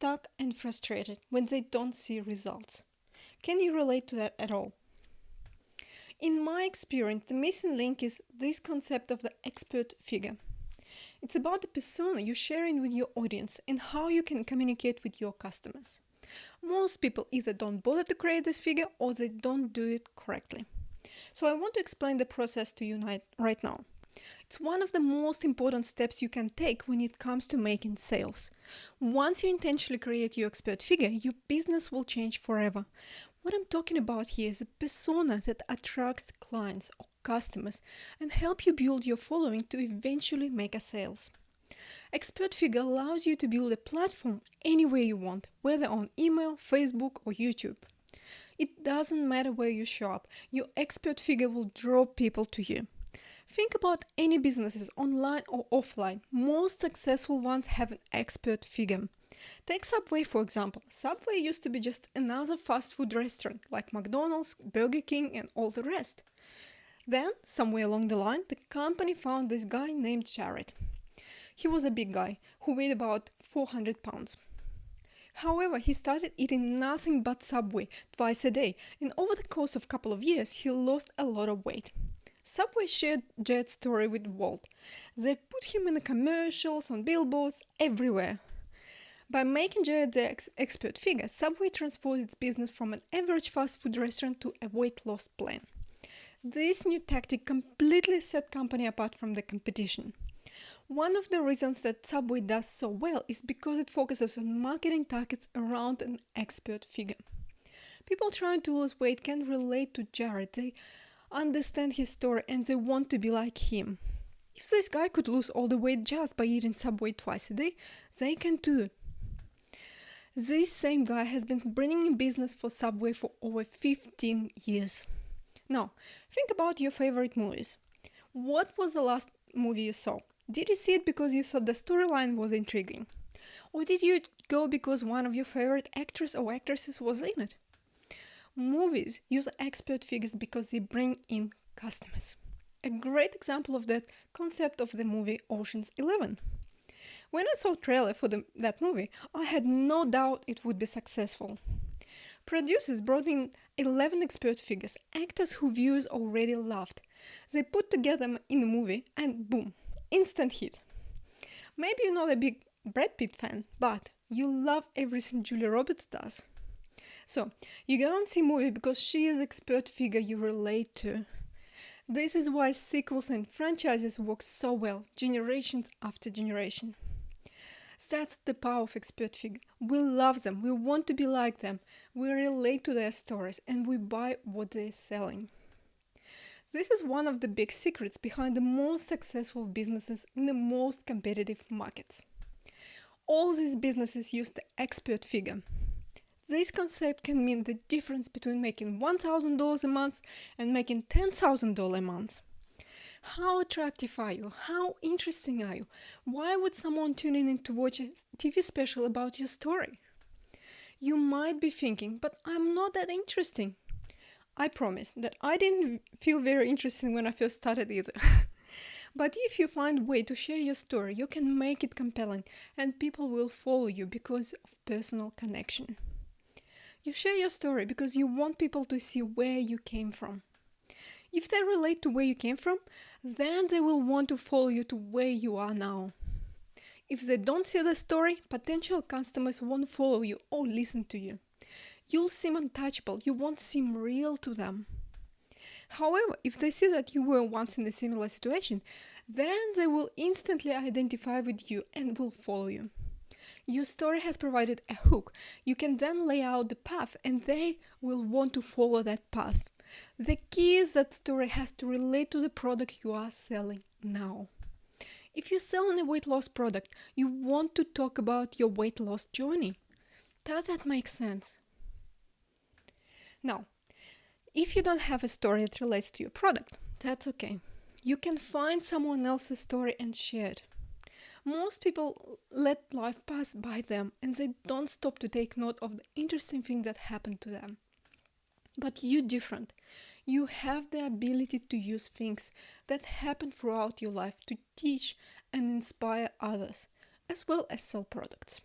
stuck and frustrated when they don't see results. Can you relate to that at all? In my experience, the missing link is this concept of the expert figure. It's about the persona you're sharing with your audience and how you can communicate with your customers. Most people either don't bother to create this figure or they don't do it correctly. So I want to explain the process to you right now. It's one of the most important steps you can take when it comes to making sales. Once you intentionally create your expert figure, your business will change forever. What I'm talking about here is a persona that attracts clients or customers and help you build your following to eventually make a sales. Expert figure allows you to build a platform anywhere you want, whether on email, Facebook, or YouTube. It doesn't matter where you shop, your expert figure will draw people to you. Think about any businesses, online or offline. Most successful ones have an expert figure. Take Subway for example. Subway used to be just another fast food restaurant like McDonald's, Burger King and all the rest. Then, somewhere along the line, the company found this guy named Jared. He was a big guy who weighed about 400 pounds. However, he started eating nothing but Subway twice a day, and over the course of a couple of years, he lost a lot of weight. Subway shared Jared's story with Walt. They put him in the commercials, on billboards, everywhere. By making Jared the expert figure, Subway transformed its business from an average fast food restaurant to a weight loss plan. This new tactic completely set the company apart from the competition. One of the reasons that Subway does so well is because it focuses on marketing targets around an expert figure. People trying to lose weight can relate to Jared. They understand his story and they want to be like him. If this guy could lose all the weight just by eating Subway twice a day, they can too. This same guy has been bringing in business for Subway for over 15 years. Now, think about your favorite movies. What was the last movie you saw? Did you see it because you thought the storyline was intriguing? Or did you go because one of your favorite actors or actresses was in it? Movies use expert figures because they bring in customers. A great example of that concept of the movie Ocean's 11. When I saw a trailer for that movie, I had no doubt it would be successful. Producers brought in 11 expert figures, actors who viewers already loved. They put together in the movie and boom, instant hit. Maybe you're not a big Brad Pitt fan, but you love everything Julia Roberts does. So, you go and see a movie because she is an expert figure you relate to. This is why sequels and franchises work so well, generations after generation. That's the power of expert figure. We love them, we want to be like them, we relate to their stories, and we buy what they're selling. This is one of the big secrets behind the most successful businesses in the most competitive markets. All these businesses use the expert figure. This concept can mean the difference between making $1,000 a month and making $10,000 a month. How attractive are you? How interesting are you? Why would someone tune in to watch a TV special about your story? You might be thinking, but I'm not that interesting. I promise that I didn't feel very interesting when I first started either. But if you find a way to share your story, you can make it compelling and people will follow you because of personal connection. You share your story because you want people to see where you came from. If they relate to where you came from, then they will want to follow you to where you are now. If they don't see the story, potential customers won't follow you or listen to you. You'll seem untouchable, you won't seem real to them. However, if they see that you were once in a similar situation, then they will instantly identify with you and will follow you. Your story has provided a hook. You can then lay out the path and they will want to follow that path. The key is that story has to relate to the product you are selling now. If you're selling a weight loss product, you want to talk about your weight loss journey. Does that make sense? Now, if you don't have a story that relates to your product, that's okay. You can find someone else's story and share it. Most people let life pass by them and they don't stop to take note of the interesting thing that happened to them. But you're different. You have the ability to use things that happen throughout your life to teach and inspire others, as well as sell products.